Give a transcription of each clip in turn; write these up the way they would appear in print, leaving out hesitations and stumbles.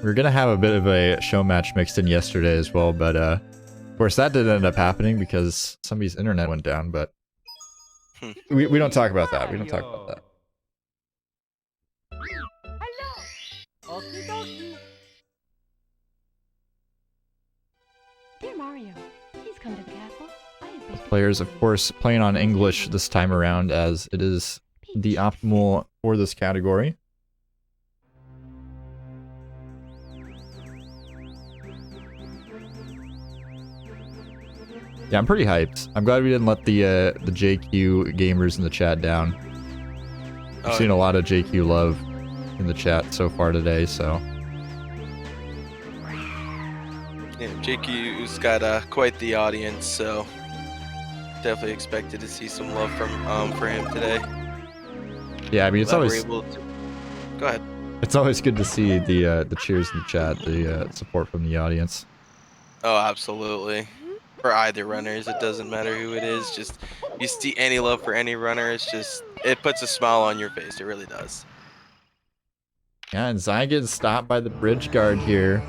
We were gonna have a bit of a show match mixed in yesterday as well, but of course that didn't end up happening because somebody's internet went down, but we don't talk about that. We don't talk about that. Hello. Okie dokie. Dear Mario, please come to the castle. Players, of course, playing on English this time around, as it is the optimal for this category. Yeah, I'm pretty hyped. I'm glad we didn't let the JQ gamers in the chat down. I've seen a lot of JQ love in the chat so far today, so. Yeah, JQ's got quite the audience, so definitely expected to see some love from for him today. Yeah, I mean, it's always. Go ahead. It's always good to see the cheers in the chat, the support from the audience. Oh, absolutely. For either runners, it doesn't matter who it is. Just you see any love for any runner, it puts a smile on your face. It really does. Yeah, and Xein getting stopped by the bridge guard here.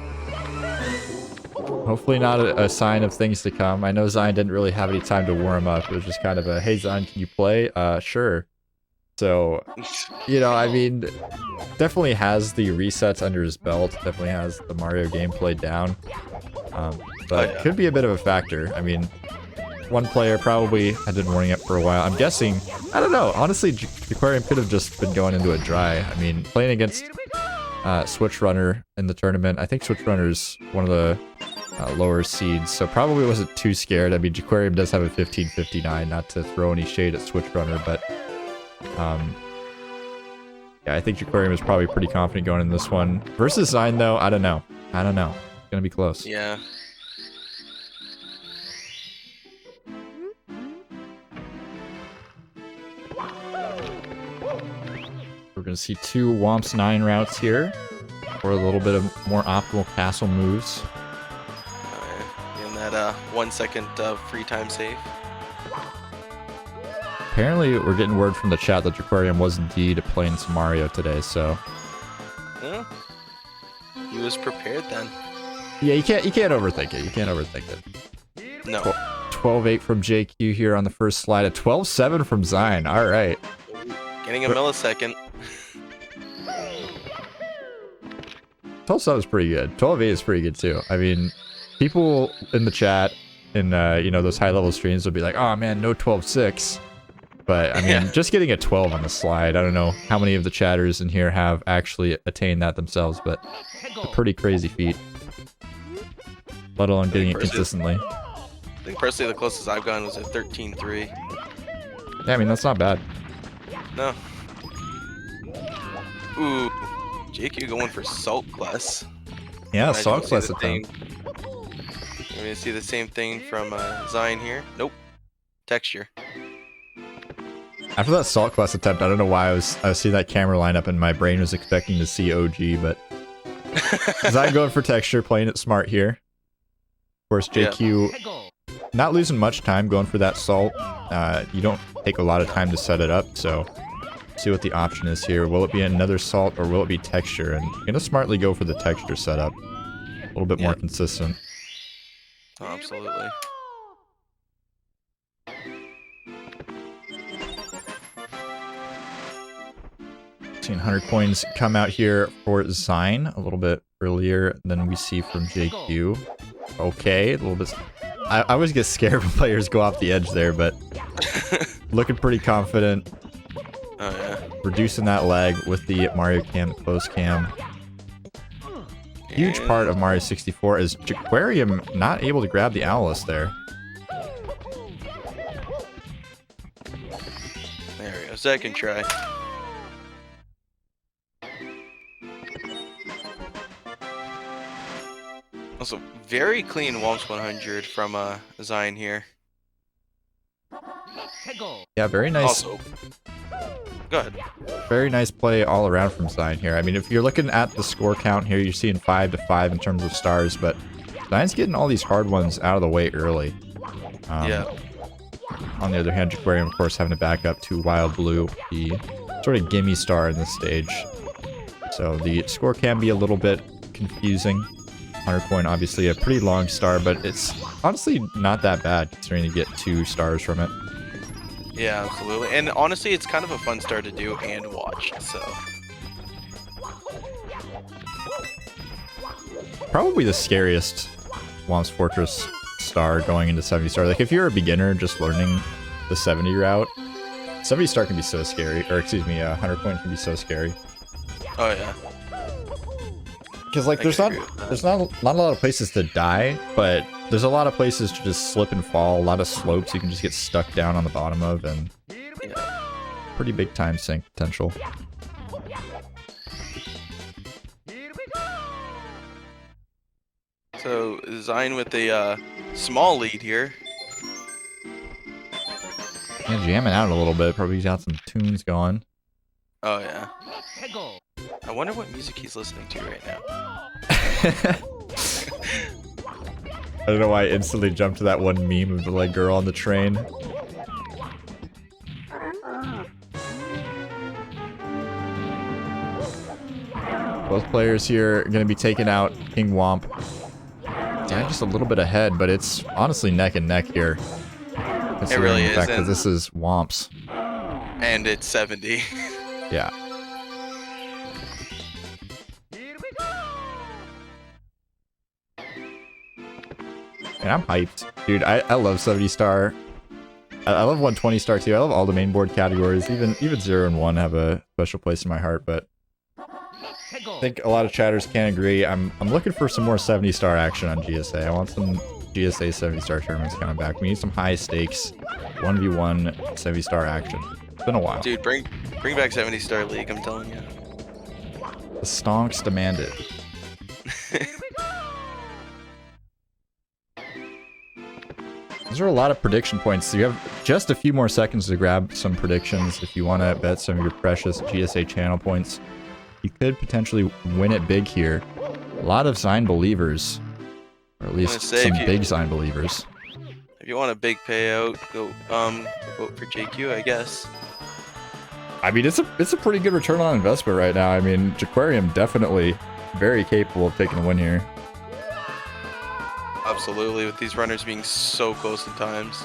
Hopefully not a sign of things to come. I know Xein didn't really have any time to warm up. It was just kind of a, hey Xein, can you play? Sure. So, you know, I mean, definitely has the resets under his belt. Definitely has the Mario gameplay down. But could be a bit of a factor. I mean, one player probably had been warming up for a while. I'm guessing, I don't know. Honestly, Jaquarium could have just been going into a dry. I mean, playing against Switch Runner in the tournament, I think Switch Runner's one of the lower seeds, so probably wasn't too scared. I mean, Jaquarium does have a 1559, not to throw any shade at Switch Runner, but yeah, I think Jaquarium is probably pretty confident going in this one. Versus Xein, though, I don't know. It's gonna be close. Yeah. We're gonna see two Whomp's 9 routes here, for a little bit of more optimal castle moves. In that 1 second free time save. Apparently, we're getting word from the chat that Jaquarium was indeed playing some Mario today, so. Yeah. He was prepared then. Yeah, you can't overthink it. You can't overthink it. No. 12-8 from JQ here on the first slide. A 12-7 from Xein. All right. Getting a millisecond. 12-7 is pretty good. 12-8 is pretty good too. I mean, people in the chat in you know, those high-level streams will be like, "Oh man, no 12-6." But I mean, just getting a 12 on the slide. I don't know how many of the chatters in here have actually attained that themselves, but a pretty crazy feat. Let alone getting it consistently. I think personally the closest I've gotten was a 13-3. Yeah, I mean, that's not bad. No. Ooh. JQ going for Salt Class. Yeah, Salt Class attempt. We're gonna see the same thing from Xein here. Nope. Texture. After that Salt Class attempt, I don't know why I was seeing that camera line up and my brain was expecting to see OG, but Xein going for texture, playing it smart here. Of course, JQ not losing much time going for that Salt. You don't take a lot of time to set it up, so see what the option is here. Will it be another Salt or will it be texture? And you're gonna smartly go for the texture setup. A little bit more consistent. Oh, absolutely. Seeing 100 coins come out here for Xein a little bit earlier than we see from JQ. Okay, a little bit. I always get scared when players go off the edge there, but looking pretty confident. Oh yeah. Reducing that lag with the Mario Cam close cam. Huge part of Mario 64 is Jaquarium not able to grab the Owlus there. There we go. Second try. Also, very clean Whomps 100 from Xein here. Yeah, very nice. Also, go ahead. Very nice play all around from Xein here. I mean, if you're looking at the score count here, you're seeing 5-5 in terms of stars, but Xein's getting all these hard ones out of the way early. Yeah. On the other hand, Jaquarium, of course, having to back up to Wild Blue, the sort of gimme star in this stage. So the score can be a little bit confusing. 100 coin, obviously a pretty long star, but it's honestly not that bad considering you get 2 stars from it. Yeah, absolutely. And honestly, it's kind of a fun star to do and watch, so. Probably the scariest Whomp's Fortress star going into 70 star. Like if you're a beginner just learning the 70 route, 70 star can be so scary, or excuse me, 100 coin can be so scary. Oh yeah. Because like there's not a lot of places to die, but there's a lot of places to just slip and fall. A lot of slopes you can just get stuck down on the bottom of, and pretty big time sink potential. So Xein with a small lead here. Yeah, jamming out a little bit. Probably got some tunes going. Oh yeah. I wonder what music he's listening to right now. I don't know why I instantly jumped to that one meme of the like girl on the train. Both players here are going to be taking out King Whomp. Yeah, just a little bit ahead, but it's honestly neck and neck here. It really is. The fact that this is Whomp's. And it's 70. Yeah. And I'm hyped. Dude, I love 70 star. I love 120 star too. I love all the main board categories. Even 0 and 1 have a special place in my heart, but I think a lot of chatters can't agree. I'm looking for some more 70 star action on GSA. I want some GSA 70 star tournaments coming back. We need some high stakes 1v1 70 star action. It's been a while. Dude, bring back 70 star league, I'm telling you. The stonks demand it. Those are a lot of prediction points. So you have just a few more seconds to grab some predictions if you want to bet some of your precious GSA channel points. You could potentially win it big here. A lot of Xein believers. Or at least some big Xein believers. If you want a big payout, go vote for JQ, I guess. I mean, it's a pretty good return on investment right now. I mean, Jaquarium definitely very capable of taking a win here. Absolutely, with these runners being so close at times.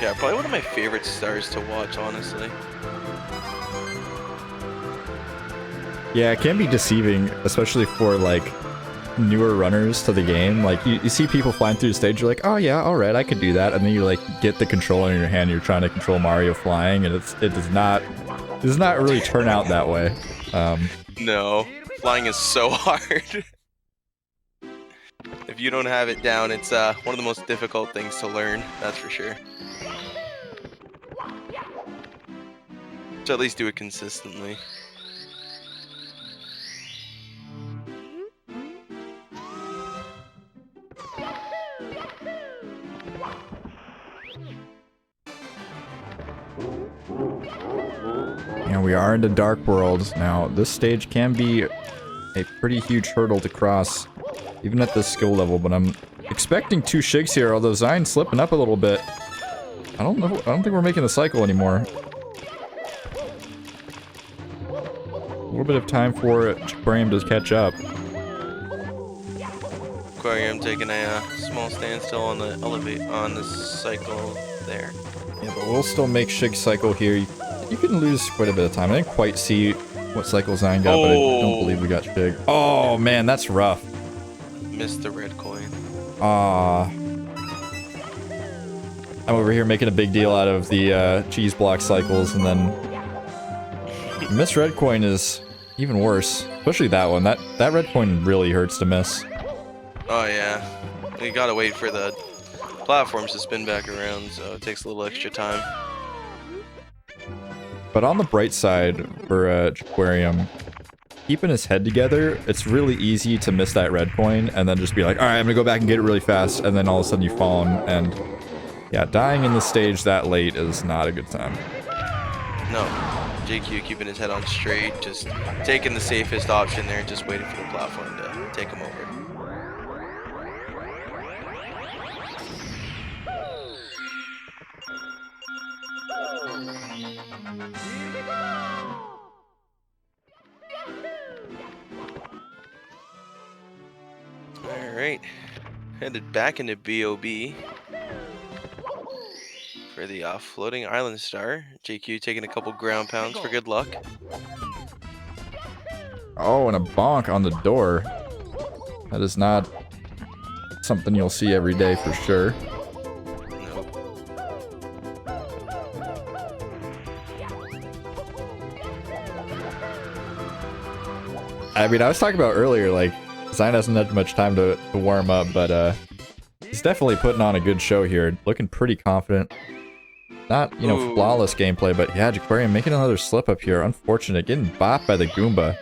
Yeah, probably one of my favorite stars to watch, honestly. Yeah, it can be deceiving, especially for like newer runners to the game. Like you see people flying through the stage, you're like, oh yeah, all right, I could do that, and then you like get the controller in your hand, and you're trying to control Mario flying, and it does not really turn out that way. No, flying is so hard. If you don't have it down, it's one of the most difficult things to learn, that's for sure. So at least do it consistently. And we are into Dark World. Now, this stage can be a pretty huge hurdle to cross, even at this skill level, but I'm expecting 2 shigs here, although Xein's slipping up a little bit. I don't think we're making the cycle anymore. A little bit of time for Jaquarium to catch up. Aquarium taking a small standstill on the on the cycle there. Yeah, but we'll still make Shig cycle here. You can lose quite a bit of time. I didn't quite see what cycle Xein got, but I don't believe we got Shig. Oh man, that's rough. Missed the red coin. I'm over here making a big deal out of the cheese block cycles, and then miss red coin is even worse. Especially that one. That red coin really hurts to miss. Oh yeah, you gotta wait for the platforms to spin back around, so it takes a little extra time. But on the bright side for Jaquarium, keeping his head together, it's really easy to miss that red coin and then just be like, all right, I'm gonna go back and get it really fast, and then all of a sudden you fall and yeah, dying in the stage that late is not a good time. No, JQ keeping his head on straight, just taking the safest option there, just waiting for the platform to take him over. Alright, headed back into Bob for the floating island star. JQ taking a couple ground pounds for good luck. Oh, and a bonk on the door. That is not something you'll see every day for sure. Nope. I mean, I was talking about earlier, like, Xein hasn't had much time to warm up, but he's definitely putting on a good show here. Looking pretty confident. Not, you know, Ooh. flawless gameplay, but yeah, Jaquarium making another slip up here. Unfortunate. Getting bopped by the Goomba.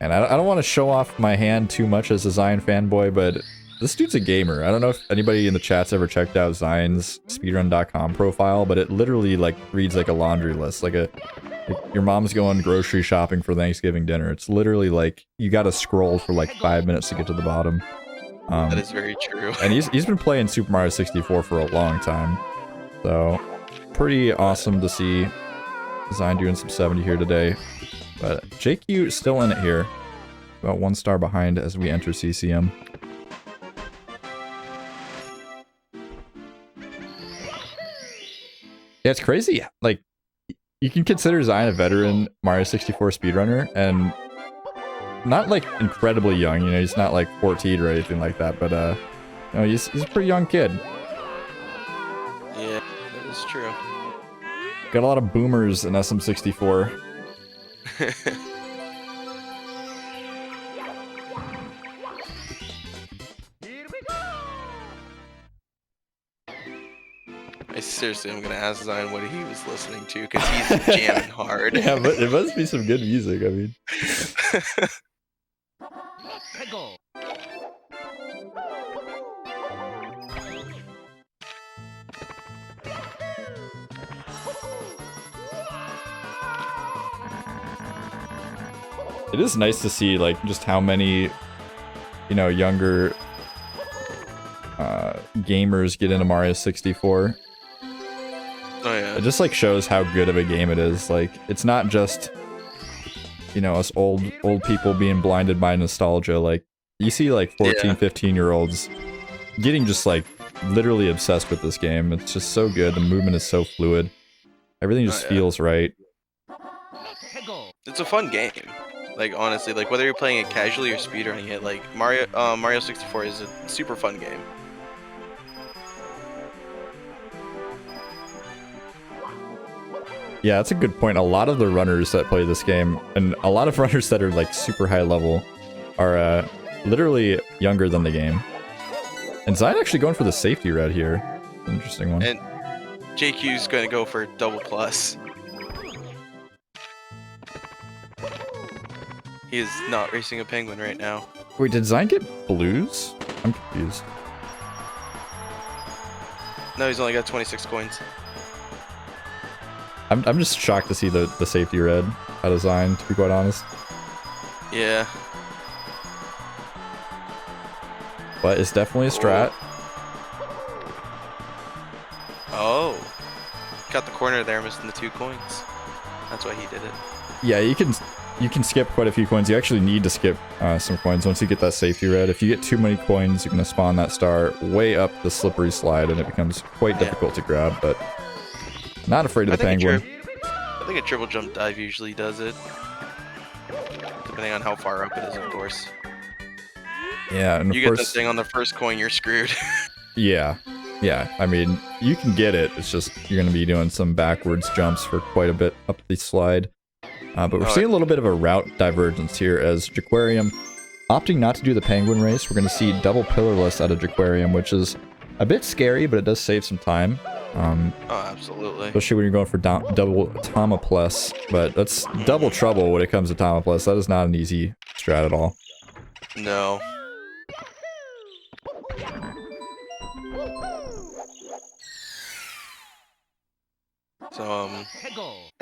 And I don't want to show off my hand too much as a Xein fanboy, but this dude's a gamer. I don't know if anybody in the chat's ever checked out Xein's Speedrun.com profile, but it literally, like, reads like a laundry list. Like your mom's going grocery shopping for Thanksgiving dinner. It's literally like you gotta scroll for like 5 minutes to get to the bottom. That is very true. And he's been playing Super Mario 64 for a long time. So, pretty awesome to see Xein doing some 70 here today. But JQ still in it here. About 1 star behind as we enter CCM. Yeah, it's crazy. Like, you can consider Xein a veteran Mario 64 speedrunner, and not like incredibly young, you know, he's not like 14 or anything like that, but you know, he's a pretty young kid. Yeah, that is true. Got a lot of boomers in SM64. I seriously am gonna ask Xein what he was listening to, because he's jamming hard. Yeah, but it must be some good music, I mean. It is nice to see, like, just how many, you know, younger gamers get into Mario 64. Oh yeah. It just, like, shows how good of a game it is. Like, it's not just, you know, us old people being blinded by nostalgia. Like, you see, like, 14, 15-year-olds getting just, like, literally obsessed with this game. It's just so good. The movement is so fluid. Everything just feels right. It's a fun game. Like, honestly, like, whether you're playing it casually or speedrunning it, like, Mario 64 is a super fun game. Yeah, that's a good point. A lot of the runners that play this game, and a lot of runners that are, like, super high level, are literally younger than the game. And Xein actually going for the safety red here. Interesting one. And JQ's going to go for double plus. He is not racing a penguin right now. Wait, did Xein get blues? I'm confused. No, he's only got 26 coins. I'm just shocked to see the safety red out of Xein, to be quite honest. Yeah. But it's definitely a strat. Oh. Got the corner there, missing the 2 coins. That's why he did it. Yeah, you can skip quite a few coins. You actually need to skip some coins once you get that safety red. If you get too many coins, you're going to spawn that star way up the slippery slide, and it becomes quite difficult to grab, but not afraid of the penguin. I think a triple jump dive usually does it. Depending on how far up it is, of course. Yeah, and of you course, get the thing on the first coin, you're screwed. Yeah. I mean, you can get it. It's just you're going to be doing some backwards jumps for quite a bit up the slide. But we're seeing a little bit of a route divergence here as Jaquarium opting not to do the penguin race. We're going to see double pillarless out of Jaquarium, which is a bit scary, but it does save some time. Oh, absolutely. Especially when you're going for double Tama Plus, but that's double trouble when it comes to Tama Plus. That is not an easy strat at all. No. So,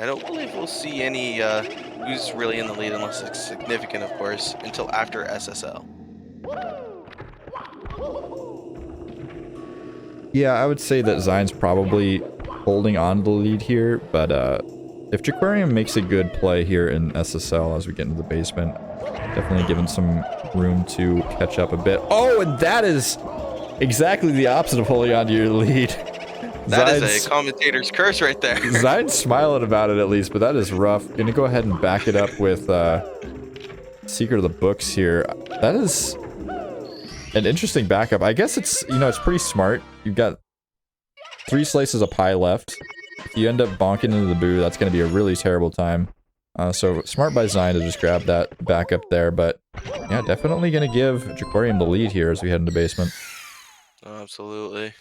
I don't believe we'll see any, who's really in the lead unless it's significant, of course, until after SSL. Yeah, I would say that Xein's probably holding on to the lead here, but if Jaquarium makes a good play here in SSL as we get into the basement, definitely giving some room to catch up a bit. Oh, and that is exactly the opposite of holding on to your lead. That is a commentator's curse right there. Xein's smiling about it at least, but that is rough. Gonna go ahead and back it up with Secret of the Books here. That is an interesting backup. I guess it's, you know, it's pretty smart. You've got 3 slices of pie left. If you end up bonking into the boo, that's gonna be a really terrible time. So smart by Xein to just grab that backup there, but yeah, definitely gonna give Jaquarium the lead here as we head into basement. Oh, absolutely.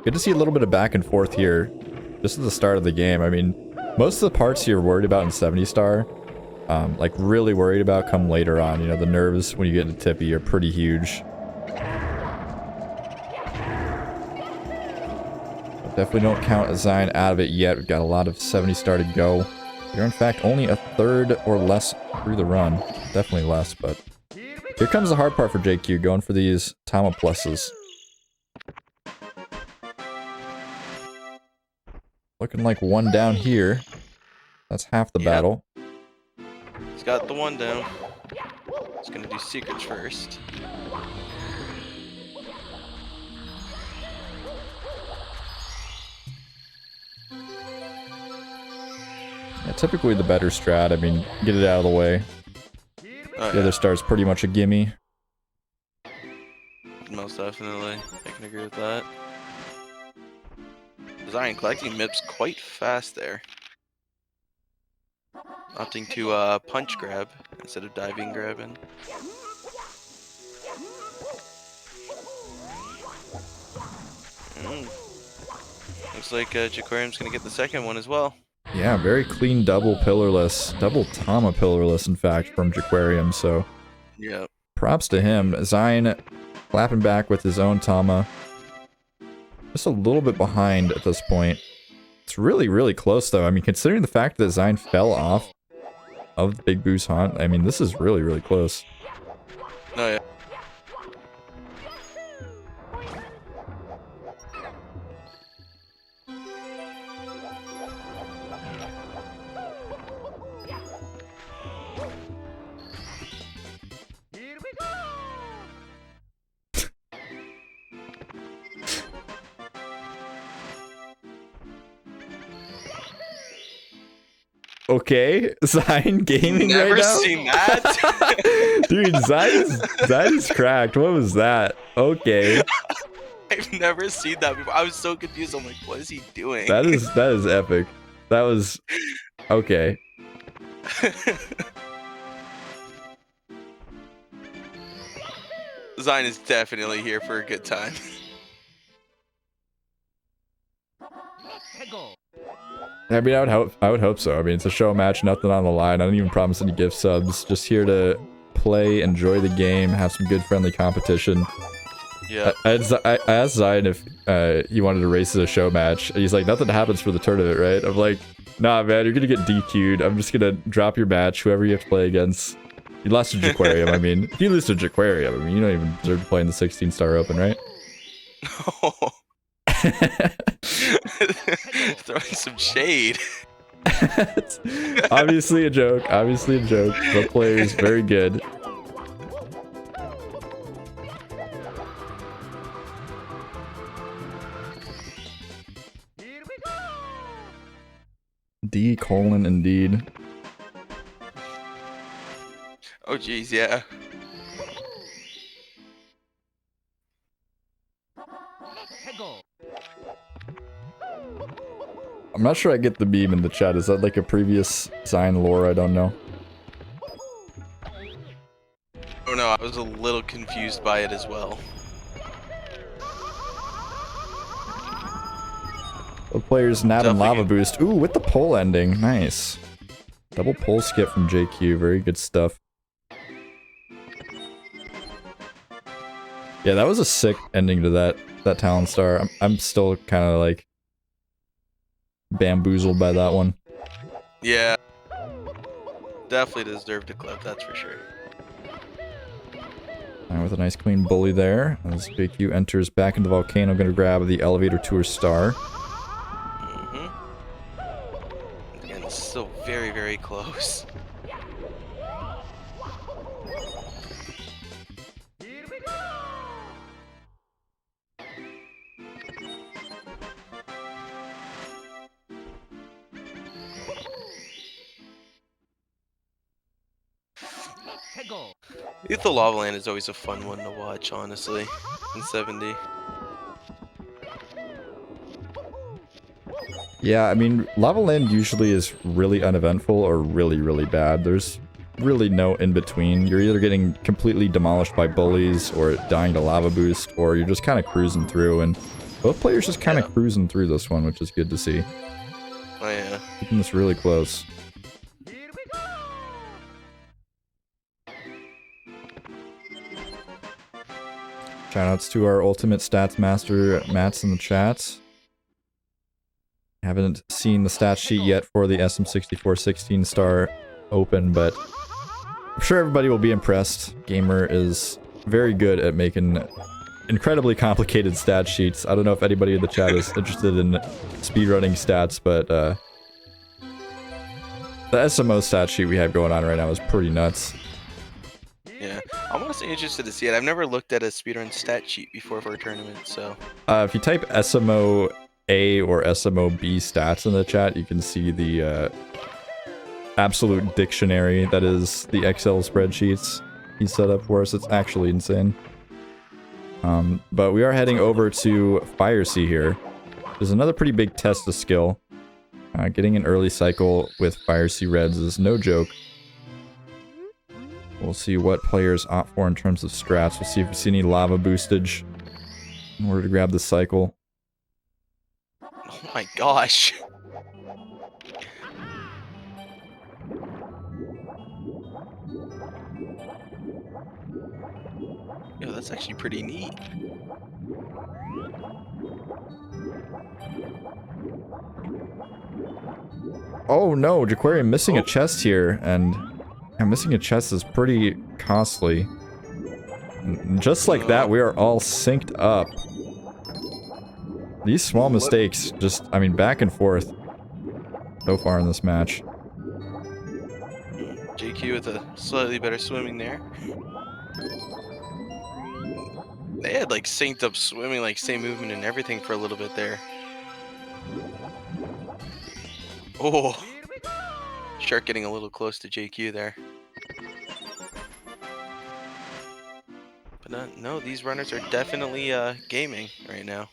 Good to see a little bit of back and forth here, just at the start of the game. I mean, most of the parts you're worried about in 70 star, like really worried about, come later on. You know, the nerves when you get into Tippy are pretty huge. But definitely don't count Xein out of it yet. We've got a lot of 70 star to go. You're in fact only a third or less through the run. Definitely less, but here comes the hard part for JQ, going for these Tama pluses. Looking like one down here. That's half the battle. He's got the one down. He's gonna do secrets first. Yeah, typically the better strat. I mean, get it out of the way. Oh, The other star's pretty much a gimme. Most definitely. I can agree with that. Xein collecting MIPs quite fast there. Opting to punch grab instead of diving grabbing. Looks like Jaquarium's gonna get the second one as well. Yeah, very clean double pillarless. Double Tama pillarless, in fact, from Jaquarium, so... Yep. Props to him. Xein clapping back with his own Tama. Just a little bit behind at this point. It's really, really close, though. I mean, considering the fact that Xein fell off of the Big Boo's haunt, I mean, this is really, really close. Oh, yeah. Okay, Xein gaming Never right now? seen that. Dude, Xein is cracked. What was that? Okay. I've never seen that before. I was so confused. I'm like, what is he doing? That is epic. That was... Okay. Xein is definitely here for a good time. I mean, I would hope so. I mean, it's a show match, nothing on the line. I don't even promise any gift subs. Just here to play, enjoy the game, have some good friendly competition. Yeah. I asked Xein if he wanted to race as a show match. He's like, nothing happens for the tournament, right? I'm like, nah, man, you're gonna get DQ'd. I'm just gonna drop your match, whoever you have to play against. You lost to Jaquarium. I mean, if you lose to Jaquarium, I mean, you don't even deserve to play in the 16-star open, right? Throwing some shade. Obviously a joke. Obviously a joke. The player is very good. D colon indeed. Oh geez, yeah. I'm not sure I get the meme in the chat. Is that like a previous Xein lore? I don't know. was a little confused by it as well. The players nab and Definitely lava boost. Ooh, with the pole ending. Nice. Double pole skip from JQ. Very good stuff. Yeah, that was a sick ending to that talent star. I'm still kind of like bamboozled by that one. Yeah. Definitely deserved a clip, that's for sure. And with a nice clean bully there, as JQ enters back into the volcano, gonna grab the elevator tour star. And it's still very, very close. Lethal Lava Land is always a fun one to watch, honestly, in 70. Yeah, I mean, Lava Land usually is really uneventful or really, really bad. There's really no in-between. You're either getting completely demolished by bullies or dying to lava boost, or you're just kind of cruising through, and both players just kind of cruising through this one, which is good to see. Oh yeah. Keeping this really close. Shoutouts to our ultimate stats master, Matt's in the chat. Haven't seen the stat sheet yet for the SM64 16-star open, but I'm sure everybody will be impressed. Gamer is very good at making incredibly complicated stat sheets. I don't know if anybody in the chat is interested in speedrunning stats, but the SMO stat sheet we have going on right now is pretty nuts. Yeah, I'm honestly interested to see it. I've never looked at a speedrun stat sheet before for a tournament, so... If you type SMO A or SMO B stats in the chat, you can see the absolute dictionary that is the Excel spreadsheets he set up for us. It's actually insane. But we are heading over to Fire Sea here. There's another pretty big test of skill. Getting an early cycle with Fire Sea Reds is no joke. We'll see what players opt for in terms of strats. We'll see if we see any lava boostage in order to grab the cycle. Oh my gosh. Yo, that's actually pretty neat. Oh no, Jaquarium missing a chest here, and missing a chest is pretty costly. And just like that, we are all synced up. These small mistakes, just, I mean, back and forth so far in this match. JQ with a slightly better swimming there. They had like synced up swimming, like same movement and everything for a little bit there. Oh, Shark getting a little close to JQ there. But no, these runners are definitely gaming right now.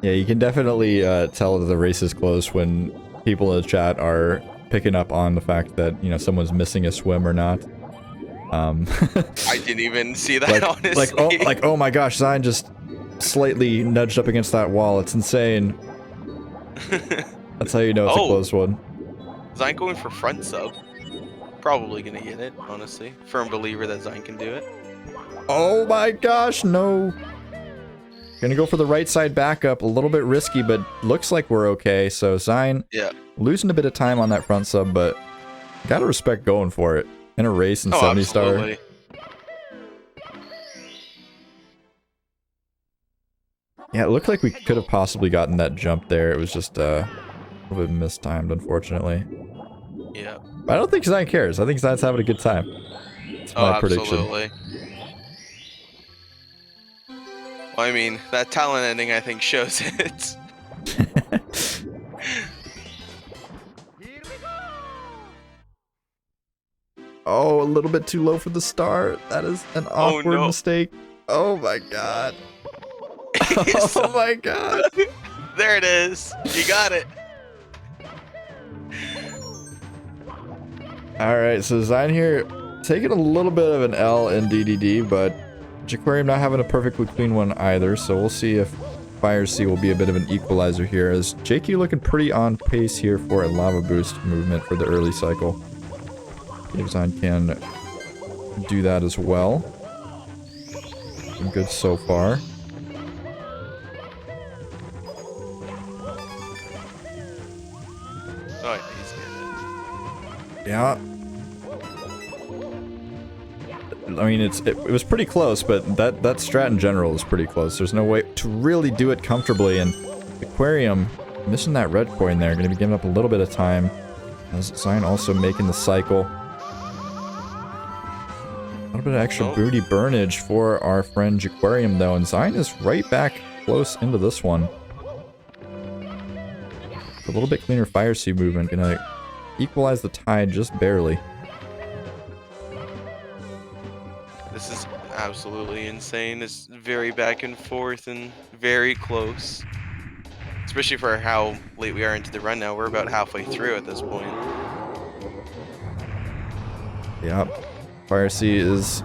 Yeah, you can definitely tell that the race is close when people in the chat are picking up on the fact that, you know, someone's missing a swim or not. I didn't even see that, honestly. Like, oh my gosh, Xein just slightly nudged up against that wall. It's insane. That's how you know it's a close one. Xein going for front sub. Probably gonna get it, honestly. Firm believer that Xein can do it. Oh my gosh, no. Gonna go for the right side backup. A little bit risky, but looks like we're okay. So Xein, losing a bit of time on that front sub, but gotta respect going for it. In a race in 70 absolutely. star. Yeah, it looked like we could have possibly gotten that jump there. It was just a little bit mistimed, unfortunately. Yeah. But I don't think Xein cares. I think Xein's having a good time. That's my prediction. Absolutely. Well, I mean, that talent ending, I think, shows it. Oh, a little bit too low for the star. That is an awkward mistake. Oh my god. Oh my god. There it is. You got it. Alright, so Xein here taking a little bit of an L in DDD, but Jaquarium not having a perfectly clean one either, so we'll see if Fire Sea will be a bit of an equalizer here, as JQ looking pretty on pace here for a lava boost movement for the early cycle. If Xein can do that as well. Looking good so far. Oh, yeah, he's good. Yeah. I mean, it was pretty close, but that strat in general is pretty close. There's no way to really do it comfortably, and Aquarium missing that red coin there, gonna be giving up a little bit of time. As Xein also making the cycle. A little bit of extra booty burnage for our friend Jaquarium though, and Xein is right back close into this one. A little bit cleaner Fire Sea movement, gonna equalize the tide just barely. This is absolutely insane. It's very back and forth and very close. Especially for how late we are into the run now. We're about halfway through at this point. Yep. Fire Sea is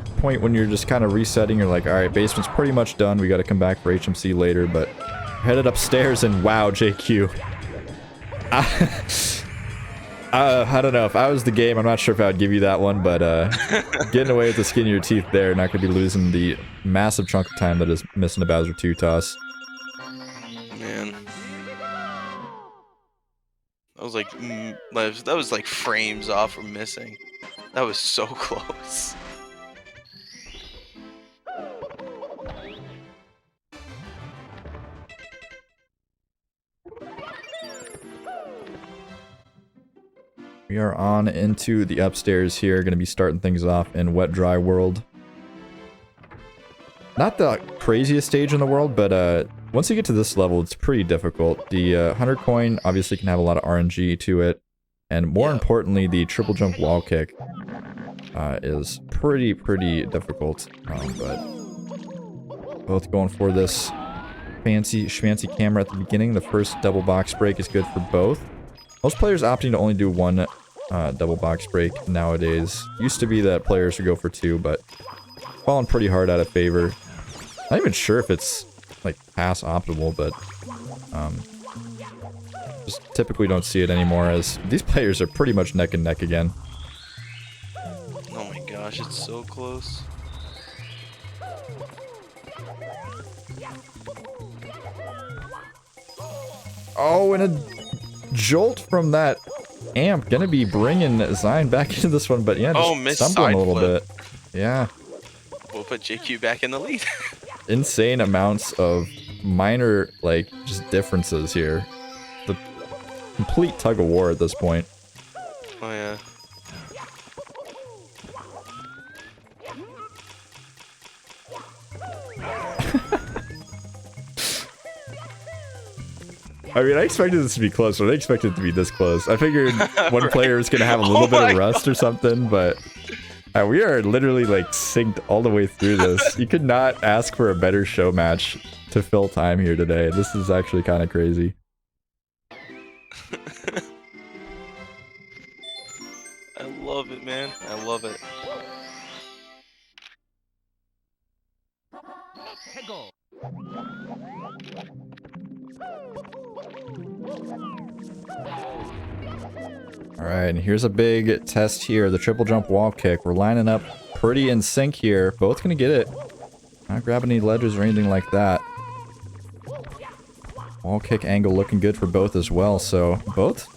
the point when you're just kind of resetting. You're like, alright, basement's pretty much done. We gotta come back for HMC later, but headed upstairs and wow, JQ. I don't know. If I was the game, I'm not sure if I would give you that one, but getting away with the skin of your teeth there, not going to be losing the massive chunk of time that is missing a Bowser 2 toss. Man. That was like frames off from missing. That was so close. We are on into the upstairs here, going to be starting things off in Wet Dry World. Not the craziest stage in the world, but once you get to this level, it's pretty difficult. The 100 coin obviously can have a lot of RNG to it, and more importantly, the triple jump wall kick is pretty difficult. But both going for this fancy schmancy camera at the beginning. The first double box break is good for both. Most players opting to only do one double box break nowadays. Used to be that players would go for two, but falling pretty hard out of favor. Not even sure if it's like pass optimal, but just typically don't see it anymore, as these players are pretty much neck and neck again. Oh my gosh, it's so close. Oh, and a jolt from that amp, gonna be bringing Xein back into this one, but yeah, just stumbling a little bit. Yeah. We'll put JQ back in the lead. Insane amounts of minor, like, just differences here. The complete tug of war at this point. Oh yeah. I mean, I expected this to be close, but I didn't expect it to be this close. I figured one player was going to have a little bit of rust or something, but we are literally, like, synced all the way through this. You could not ask for a better show match to fill time here today. This is actually kind of crazy. I love it, man. I love it. Alright, and here's a big test here. The triple jump wall kick. We're lining up pretty in sync here. Both gonna get it. Not grabbing any ledges or anything like that. Wall kick angle looking good for both as well, so both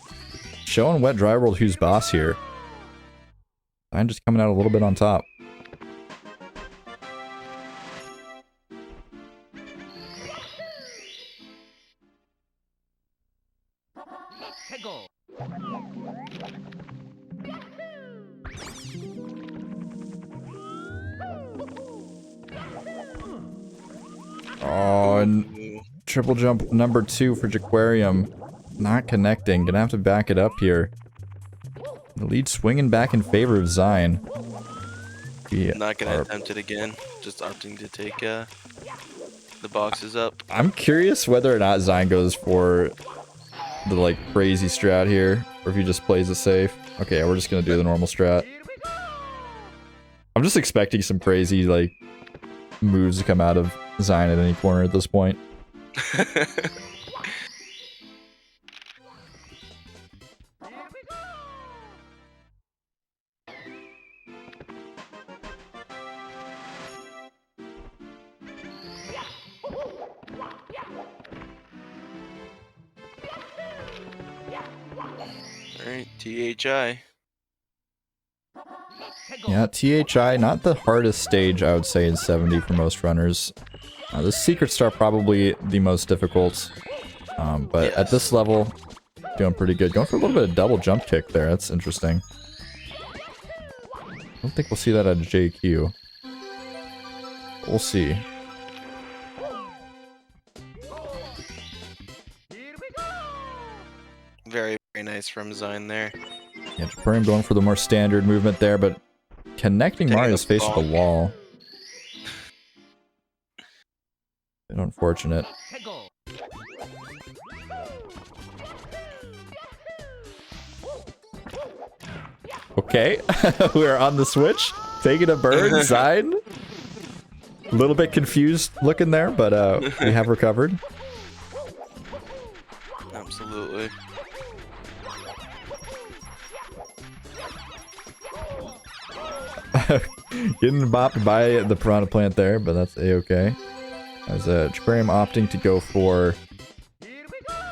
showing Wet Dry World who's boss here. I'm just coming out a little bit on top. Oh, and triple jump number 2 for Jaquarium. Not connecting. Gonna have to back it up here. The lead swinging back in favor of Xein. Not gonna attempt it again. Just opting to take The box is up. I'm curious whether or not Xein goes for the like crazy strat here, or if he just plays it safe. Okay, we're just gonna do the normal strat. I'm just expecting some crazy like moves to come out of Xein at any corner at this point. Alright, THI. Yeah, THI, not the hardest stage, I would say, in 70 for most runners. This Secret Star probably the most difficult, but at this level, doing pretty good. Going for a little bit of double jump kick there, that's interesting. I don't think we'll see that at a JQ. We'll see. Very, very nice from Xein there. Yeah, Jaquarium going for the more standard movement there, but connecting Mario's face with the wall. Bit unfortunate. Okay, we're on the switch. Taking a bird, Xein. A little bit confused looking there, but we have recovered. Absolutely. Getting bopped by the piranha plant there, but that's a-okay. As Jaquarium opting to go for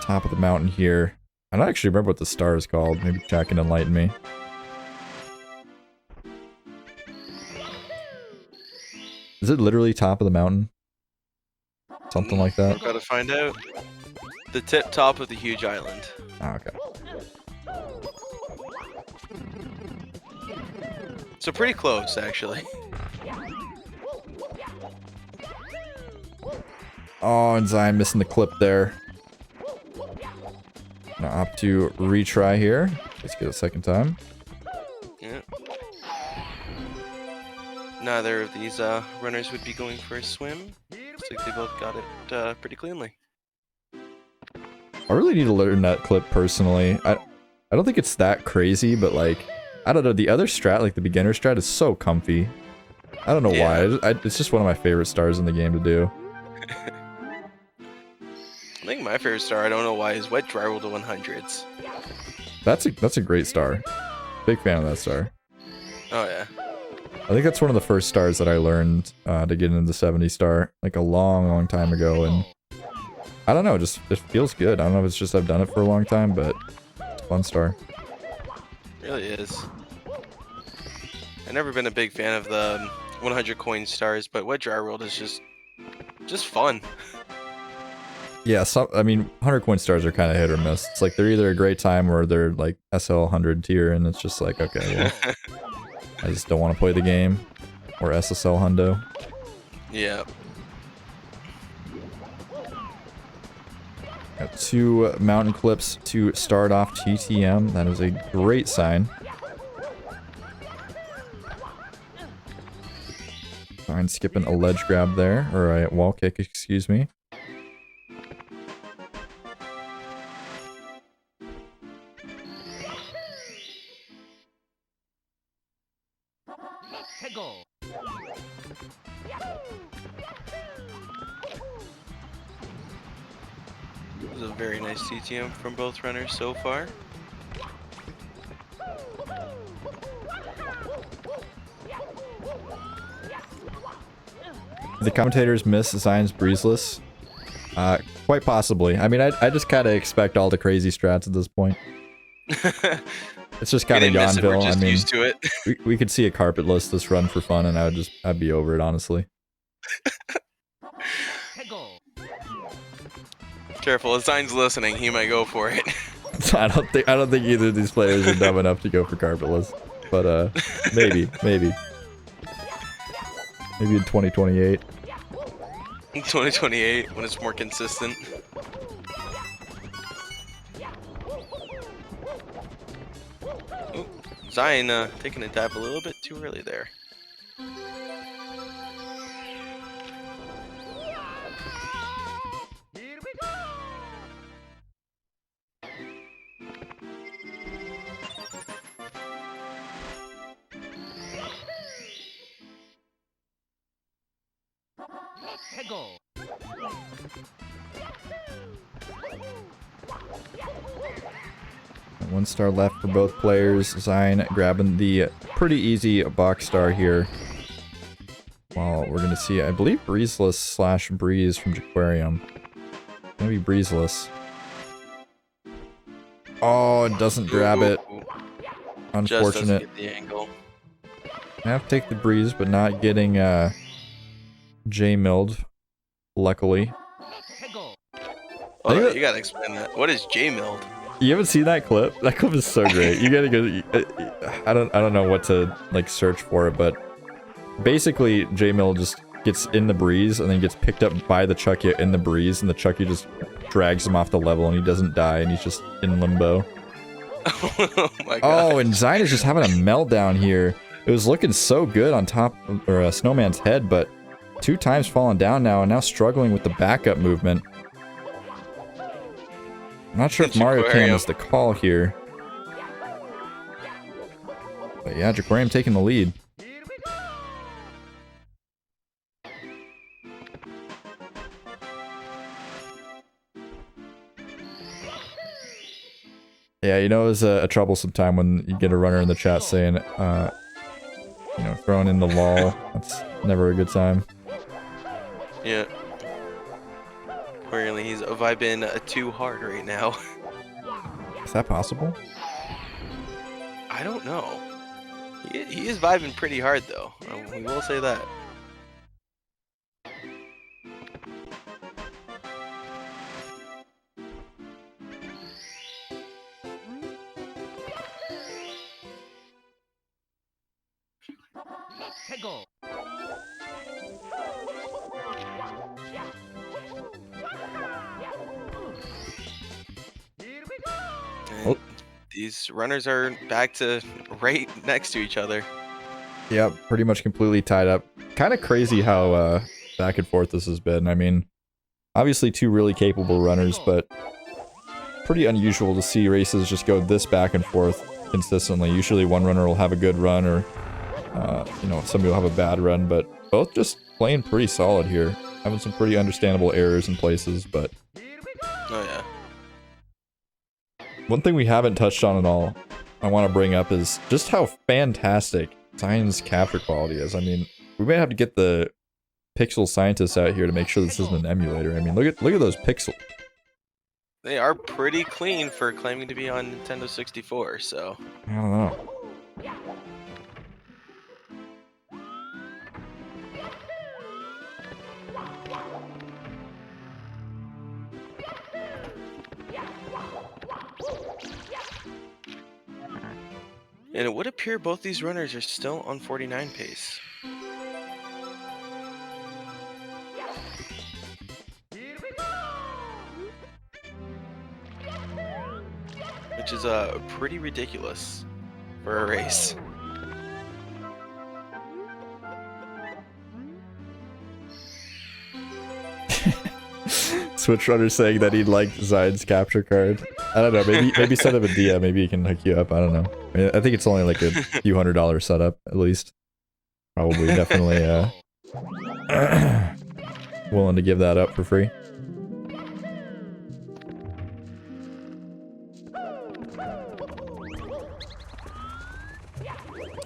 top of the mountain here. I don't actually remember what the star is called. Maybe Jack can enlighten me. Is it literally top of the mountain? Something like that? We're about to find out. The tip top of the huge island. Oh, okay. So pretty close, actually. Oh, and Xein missing the clip there. Gonna opt to retry here. Let's get a second time. Yeah. Neither of these runners would be going for a swim. Looks like they both got it pretty cleanly. I really need to learn that clip personally. I don't think it's that crazy, but like, I don't know, the other strat, like the beginner strat, is so comfy. I don't know why. It's just one of my favorite stars in the game to do. I think my favorite star, I don't know why, is Wet Dry Roll to 100s. That's a great star. Big fan of that star. Oh yeah. I think that's one of the first stars that I learned to get into the 70 star, like a long, long time ago, and I don't know, it feels good. I don't know if it's just I've done it for a long time, but it's a fun star. It really is. I've never been a big fan of the 100 coin stars, but Wet Dry Roll is just fun. Yeah, I mean, 100 coin stars are kind of hit or miss. It's like they're either a great time or they're like SL 100 tier, and it's just like, okay, well, I just don't want to play the game. Or SSL hundo. Yeah. Got 2 mountain clips to start off TTM. That is a great sign. Fine, skipping a ledge grab there, or a wall kick, excuse me. This is a very nice TTM from both runners so far. The commentators miss Xein's breezeless. Quite possibly. I mean, I just kind of expect all the crazy strats at this point. It's just kind of Yonville. I mean, used to it. we could see a carpetless this run for fun, and I'd be over it, honestly. Careful, if Xein's listening, he might go for it. I don't think either of these players are dumb enough to go for carpetless, but maybe in 2028. 2028, when it's more consistent. Ooh, Xein taking a dive a little bit too early there. One star left for both players. Xein grabbing the pretty easy box star here. Well, we're gonna see, I believe, Breezeless / Breeze from Jaquarium. Maybe Breezeless. Oh, it doesn't grab it. Unfortunate. Just doesn't get the angle. I have to take the Breeze, but not getting J-milled, luckily. Oh, you gotta explain that. What is J-milled? You haven't seen that clip? That clip is so great. You gotta go. I don't know what to like search for it, but basically J-mill just gets in the breeze and then gets picked up by the Chucky in the breeze, and the Chucky just drags him off the level, and he doesn't die, and he's just in limbo. Oh my god. Oh, and Xein is just having a meltdown here. It was looking so good on top or Snowman's head, but 2 times falling down now, and now struggling with the backup movement. I'm not sure if Mario Cam is the call here. But yeah, Jaquarium taking the lead. Yeah, you know, it was a troublesome time when you get a runner in the chat saying, you know, throwing in the lol. That's never a good time. Yeah. Apparently he's vibing too hard right now. Is that possible? I don't know. He is vibing pretty hard though. We will say that. Oh. These runners are back to right next to each other. Yeah, pretty much completely tied up. Kind of crazy how back and forth this has been. I mean, obviously 2 really capable runners, but pretty unusual to see races just go this back and forth consistently. Usually one runner will have a good run, or you know, somebody will have a bad run, but both just playing pretty solid here. Having some pretty understandable errors in places, but... Oh yeah. One thing we haven't touched on at all, I want to bring up, is just how fantastic Xein's capture quality is. I mean, we may have to get the pixel scientists out here to make sure this isn't an emulator. I mean, look at those pixels. They are pretty clean for claiming to be on Nintendo 64, so... I don't know. And it would appear both these runners are still on 49 pace. Which is pretty ridiculous for a race. Switch runner saying that he liked Xein's capture card. I don't know, maybe send him a DM, maybe he can hook you up, I don't know. I mean, I think it's only like a few $100 setup, at least. Probably, definitely, willing to give that up for free.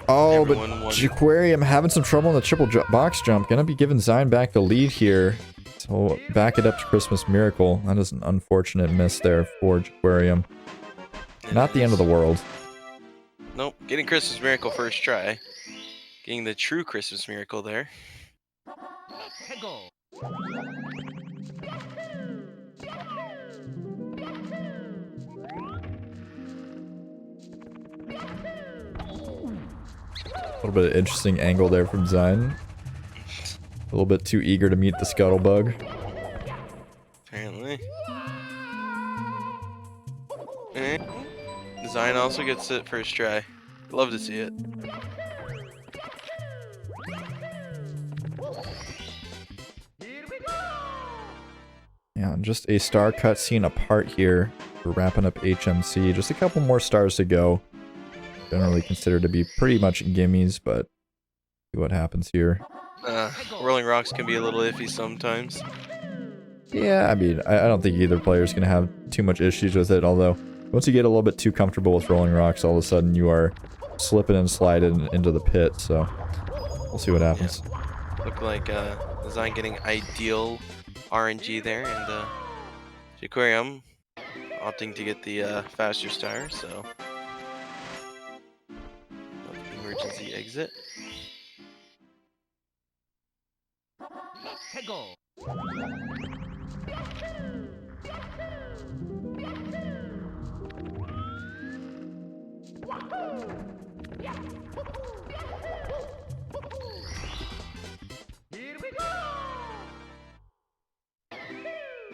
Oh, but Jaquarium having some trouble in the triple box jump. Gonna be giving Xein back the lead here. So back it up to Christmas Miracle. That is an unfortunate miss there for Jaquarium. Not the end of the world. Nope, getting Christmas Miracle first try. Getting the true Christmas Miracle there. A little bit of interesting angle there from Xein. A little bit too eager to meet the scuttlebug. Apparently. And Xein also gets it first try. Love to see it. Yeah, just a star cutscene apart here. We're wrapping up HMC. Just a couple more stars to go. Generally considered to be pretty much gimmies, but See what happens here. Rolling rocks can be a little iffy sometimes. Yeah, I mean, I don't think either player's gonna have too much issues with it, although once you get a little bit too comfortable with rolling rocks, all of a sudden you are slipping and sliding into the pit, so we'll see what happens. Yeah. Look like Xein getting ideal RNG there, and Jaquarium opting to get the faster star, so emergency exit.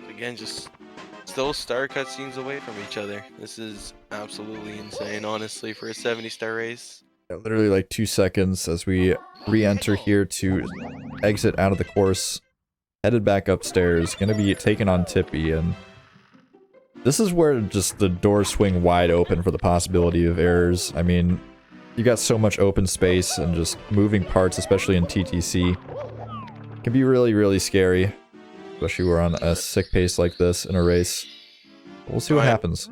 Again, just still star cutscenes away from each other. This is absolutely insane, honestly, for a 70-star race. Yeah, literally like 2 seconds as we re-enter here to exit out of the course, headed back upstairs, gonna be taking on Tippy, and this is where just the doors swing wide open for the possibility of errors. I mean, you got so much open space and just moving parts, especially in TTC, can be really, really scary. Especially we're on a sick pace like this in a race. We'll see what happens.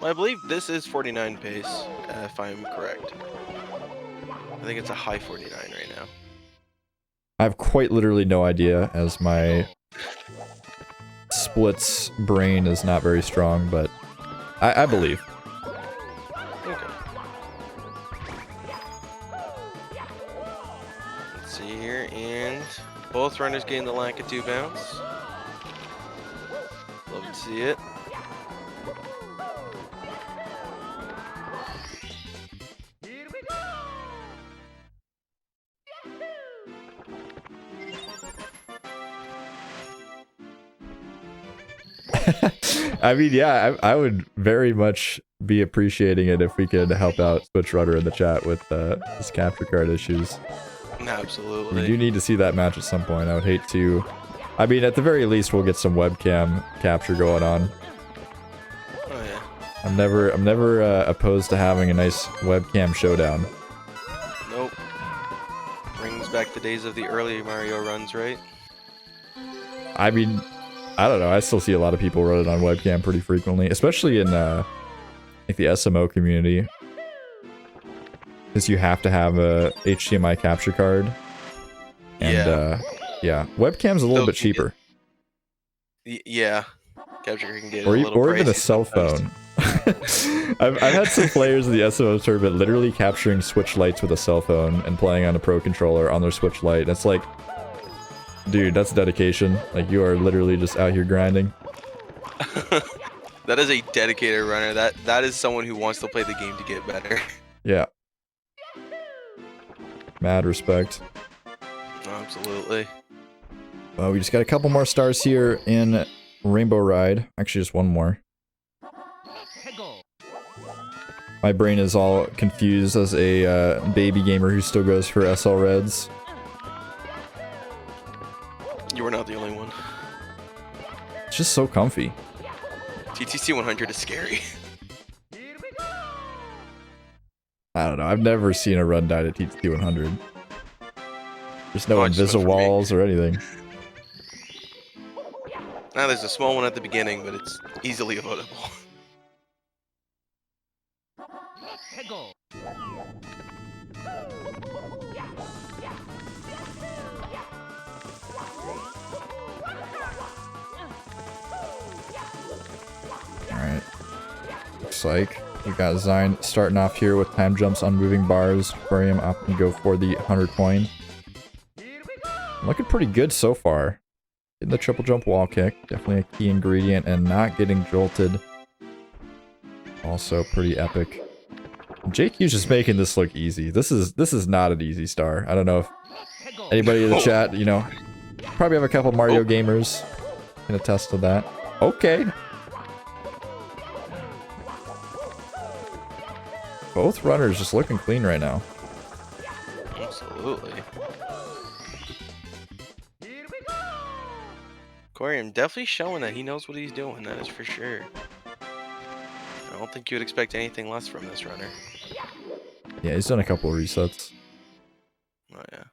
Well, I believe this is 49 pace, if I'm correct. I think it's a high 49 right now. I have quite literally no idea, as my splits brain is not very strong, but I believe. Okay. Let's see here, and both runners getting the Lakitu bounce. Love to see it. I mean, yeah, I would very much be appreciating it if we could help out Switch Rudder in the chat with his capture card issues. Absolutely. We do need to see that match at some point. I would hate to... I mean, at the very least, we'll get some webcam capture going on. Oh yeah. I'm never opposed to having a nice webcam showdown. Nope. Brings back the days of the early Mario runs, right? I mean, I don't know. I still see a lot of people run it on webcam pretty frequently, especially in like the SMO community, because you have to have a HDMI capture card. And yeah, webcam's a little bit cheaper. Yeah, capture can get Or a little or even a pricey cell sometimes. phone. I've had some players in the SMO tournament literally capturing Switch lights with a cell phone and playing on a Pro controller on their Switch Lite. It's like, dude, that's dedication. Like, you are literally just out here grinding. That is a dedicated runner. That is someone who wants to play the game to get better. Yeah. Mad respect. Absolutely. Well, we just got a couple more stars here in Rainbow Ride. Actually, just one more. My brain is all confused as a baby gamer who still goes for SL Reds. You were not the only one. It's just so comfy. TTC 100 is scary. I don't know. I've never seen a run die to TTC 100. There's no Oh, I just invisible went for me. walls or anything. Now there's a small one at the beginning, but it's easily avoidable. Alright. Looks like we got Xein starting off here with time jumps on moving bars. Aquarium opting to go for the 100 coin. Looking pretty good so far. Getting the triple jump wall kick. Definitely a key ingredient, and not getting jolted. Also pretty epic. JQ's just making this look easy. This is not an easy star. I don't know if anybody in the chat, you know, probably have a couple Mario gamers can attest to that. Okay. Both runners just looking clean right now. Absolutely. Aquarium definitely showing that he knows what he's doing, that is for sure. I don't think you would expect anything less from this runner. Yeah, he's done a couple of resets. Oh yeah.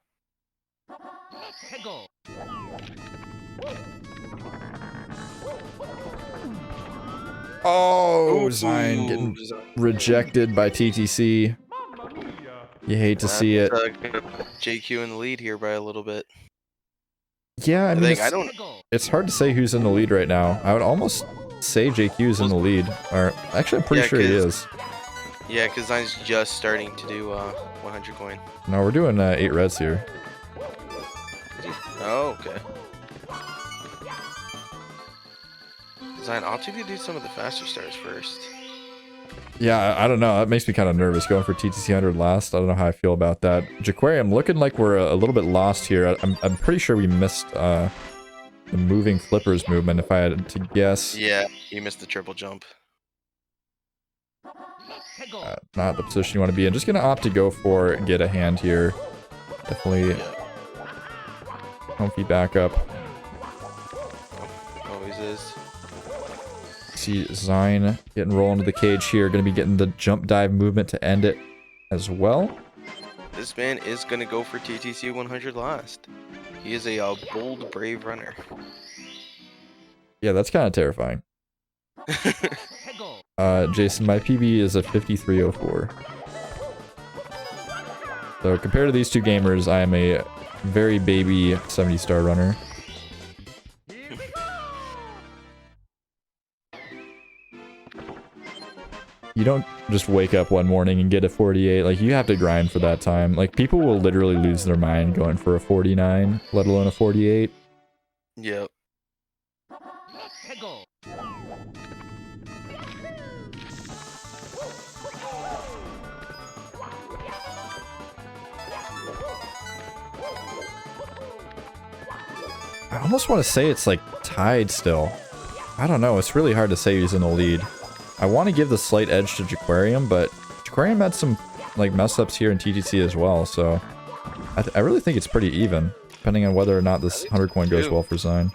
Oh, Ooh, Xein getting Xein. rejected by TTC. You hate to see it. Gonna put JQ in the lead here by a little bit. Yeah, I mean, think I don't. it's hard to say who's in the lead right now. I would almost say JQ's in the lead. Or actually, I'm pretty Yeah, sure he is. Yeah, because Xein's just starting to do 100 coin. No, we're doing 8 reds here. Oh, okay. Xein opted to do some of the faster stars first. Yeah, I don't know. That makes me kind of nervous going for TTC 100 last. I don't know how I feel about that. Jaquarium looking like we're a little bit lost here. I'm pretty sure we missed the moving flippers movement, if I had to guess. Yeah, you missed the triple jump. Not the position you want to be in. Just gonna opt to go for get a hand here. Definitely comfy backup. Always is. See Xein getting rolled into the cage here. Gonna be getting the jump dive movement to end it as well. This man is gonna go for TTC 100 last. He is a bold, brave runner. Yeah, that's kind of terrifying. Jason, my PB is a 5304. So compared to these two gamers, I am a very baby 70-star runner. You don't just wake up one morning and get a 48. Like, you have to grind for that time. Like, people will literally lose their mind going for a 49, let alone a 48. Yep. I almost want to say it's like tied still. I don't know. It's really hard to say who's in the lead. I want to give the slight edge to Jaquarium, but Jaquarium had some like mess ups here in TTC as well, so I really think it's pretty even, depending on whether or not this 100 coin goes well for Xein.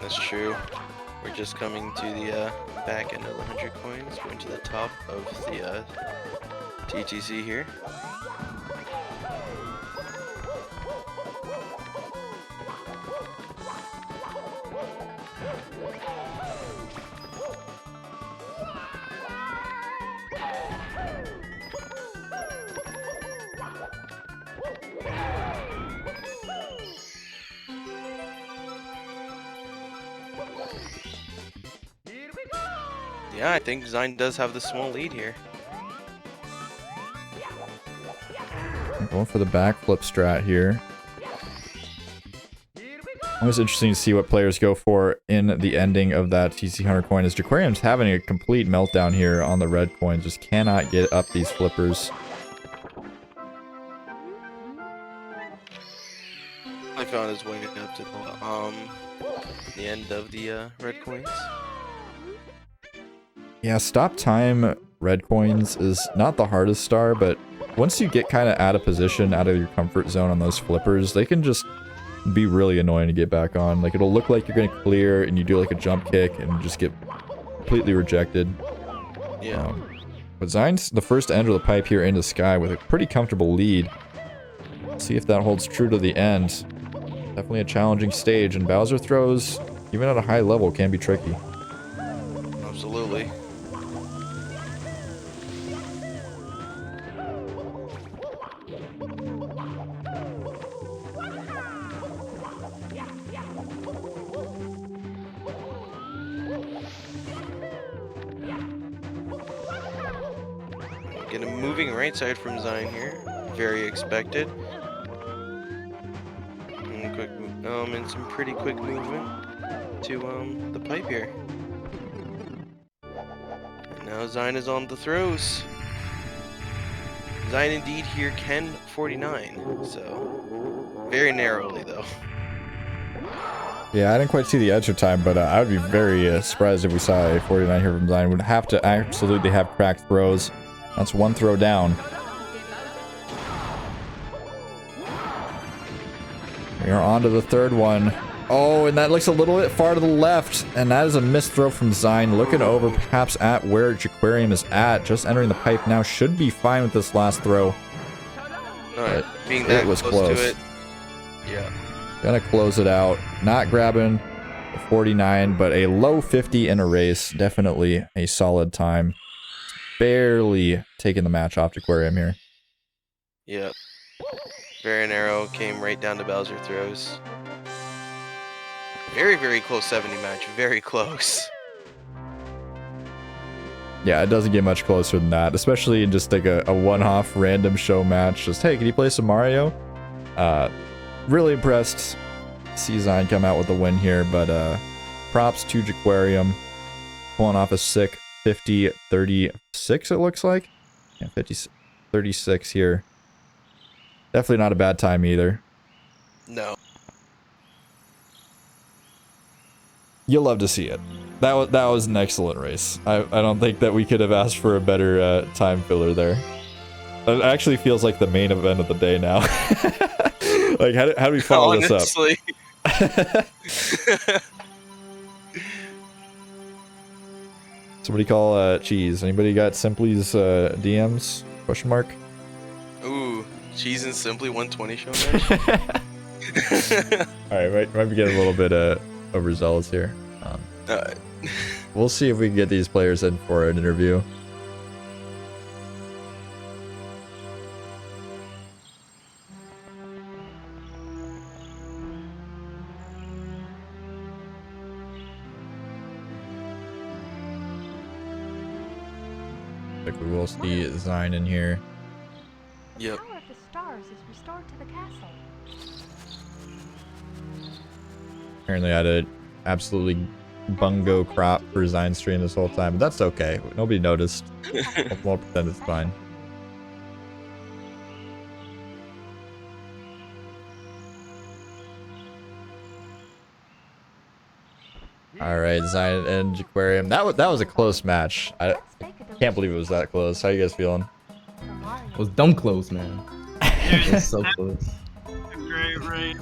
That's true. We're just coming to the back end of the 100 coins, going to the top of the TTC here. Yeah, I think Xein does have the small lead here. I'm going for the backflip strat here. Always interesting to see what players go for in the ending of that TC 100 coin, as Jaquarium's having a complete meltdown here on the red coin. Just cannot get up these flippers. I found his way up to the end of the red coins. Yeah, stop time red coins is not the hardest star, but once you get kind of out of position, out of your comfort zone on those flippers, they can just be really annoying to get back on. Like, it'll look like you're going to clear, and you do like a jump kick, and just get completely rejected. Yeah. But Xein's the first to enter the pipe here into Sky with a pretty comfortable lead. See if that holds true to the end. Definitely a challenging stage, and Bowser throws, even at a high level, can be tricky. Absolutely. Get a moving right side from Xein here. Very expected. And quick, and some pretty quick movement to the pipe here. And now Xein is on the throws. Xein indeed here can 49, so very narrowly though. Yeah, I didn't quite see the extra time, but I would be very surprised if we saw a 49 here from Xein. Would have to absolutely have cracked throws. That's one throw down. We are on to the third one. Oh, and that looks a little bit far to the left, and that is a missed throw from Xein. Looking over perhaps at where Jaquarium is at. Just entering the pipe now. Should be fine with this last throw. Alright, being it that was close close. to it. Yeah. Gonna close it out. Not grabbing the 49, but a low 50 in a race. Definitely a solid time. Barely taking the match off Jaquarium here. Yep. Very narrow, came right down to Bowser throws. Very, very close 70 match. Very close. Yeah, it doesn't get much closer than that, especially in just like a one-off random show match. Just, hey, can you play some Mario? Really impressed. See Xein come out with a win here, but props to Jaquarium. Pulling off a sick 50-36, it looks like. Yeah, 50-36 here. Definitely not a bad time either. No. You'll love to see it. That was an excellent race. I don't think that we could have asked for a better time filler there. It actually feels like the main event of the day now. Like, how do we follow this up? Somebody call Cheese. Anybody got Simply's DMs? Question mark? Ooh, Cheese and Simply 120 show match. Alright, might be getting a little bit overzealous here. We'll see if we can get these players in for an interview. Like we will see Xein in here. Yep. The power of the stars is restored to the castle. Apparently I had a absolutely bungo crop for Xein stream this whole time, but that's okay. Nobody noticed. We'll pretend it's fine. Alright, Xein and Jaquarium. That was a close match. I can't believe it was that close. How you guys feeling? It was dumb close, man. It was so close. Great race.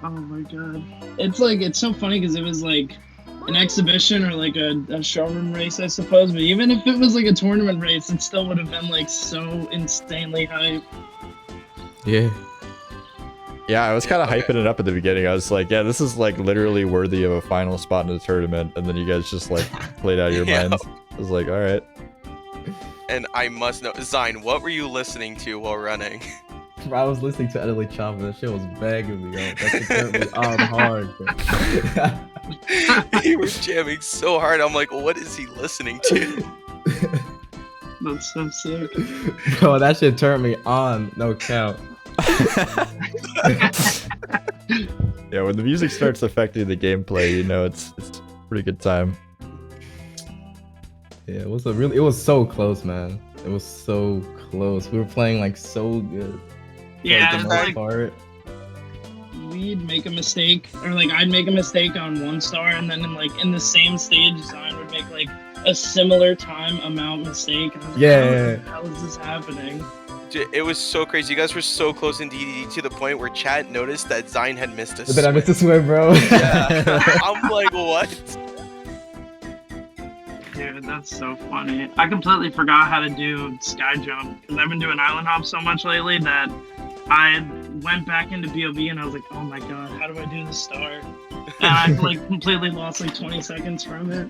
Oh my god. It's so funny because it was like an exhibition or like a showroom race, I suppose, but even if it was like a tournament race, it still would have been like so insanely hype. Yeah. Yeah, I was kind of hyping it up at the beginning. I was like, yeah, this is like literally worthy of a final spot in the tournament. And then you guys just like played out of your minds. I was like, all right. And I must know, Xein, what were you listening to while running? Bro, I was listening to Adelaide Chopper. That shit was bagging me, yo. That shit turned me on hard, bro. You were jamming so hard. I'm like, what is he listening to? That's so sick. Bro, that shit turned me on. No count. Yeah, when the music starts affecting the gameplay, you know, it's a pretty good time. Yeah, it was so close, man. It was so close. We were playing like so good. Yeah, Like, the it's most like part. we'd make a mistake, or like I'd make a mistake on one star, and then in the same stage, Xein would make like a similar time amount mistake. And I was Yeah, like, yeah, how is this happening? Dude, it was so crazy. You guys were so close in DDD to the point where chat noticed that Xein had missed a But then I swing. missed a swim, bro. Yeah. I'm like, what? Dude, that's so funny. I completely forgot how to do sky jump because I've been doing island hop so much lately that I went back into Bob and I was like, oh my god, how do I do the star? And I like completely lost like 20 seconds from it.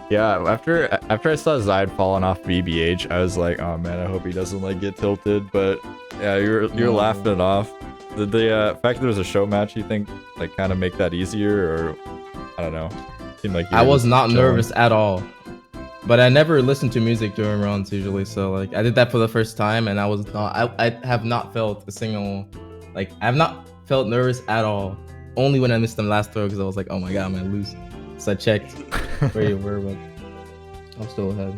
Yeah, after I saw Xein falling off BBH, I was like, oh man, I hope he doesn't like get tilted. But yeah, you're laughing it off. Did the fact that there was a show match, you think, like kind of make that easier, or I don't know? Seemed like you I were was just not chilling. nervous at all. But I never listened to music during rounds usually, so like I did that for the first time, and I have not felt a single, like I have not felt nervous at all. Only when I missed them last throw because I was like, oh my god, I'm gonna lose. So I checked where you were, but I'm still ahead.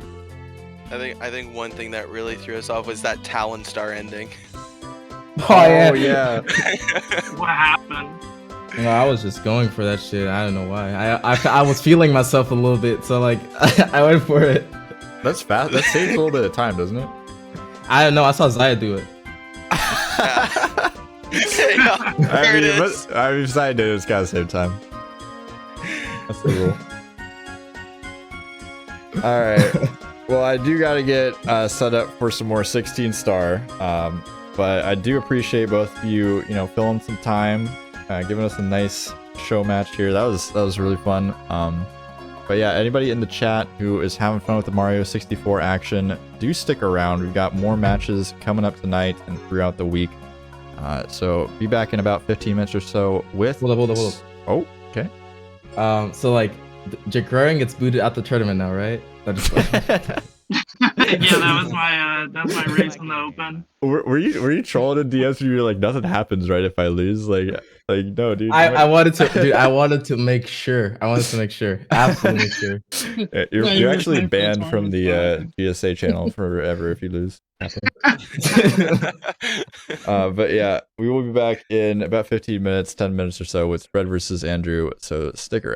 I think one thing that really threw us off was that Talon Star ending. Oh yeah. What happened? No, I was just going for that shit. I don't know why. I was feeling myself a little bit, so like I went for it. That's fast. That saves a little bit of time, doesn't it? I don't know. I saw Zaya do it. There it is. I mean, Xein did it. It's kind of the same time. That's the rule. All right. Well, I do gotta get set up for some more 16 star. But I do appreciate both of you, filling some time, giving us a nice show match here. That was really fun. But yeah, anybody in the chat who is having fun with the Mario 64 action, do stick around. We've got more matches coming up tonight and throughout the week. So be back in about 15 minutes or so with... Hold up. Oh, okay. So like, Jaquarium gets booted out the tournament now, right? Yeah, that's my race in the open. Were you trolling in DMs? You were like, nothing happens, right? If I lose, like no, dude. I wanted to make sure. Absolutely make sure. You're actually banned from the GSA channel forever if you lose. But yeah, we will be back in about 15 minutes, 10 minutes or so with Fred versus Andrew. So stick around.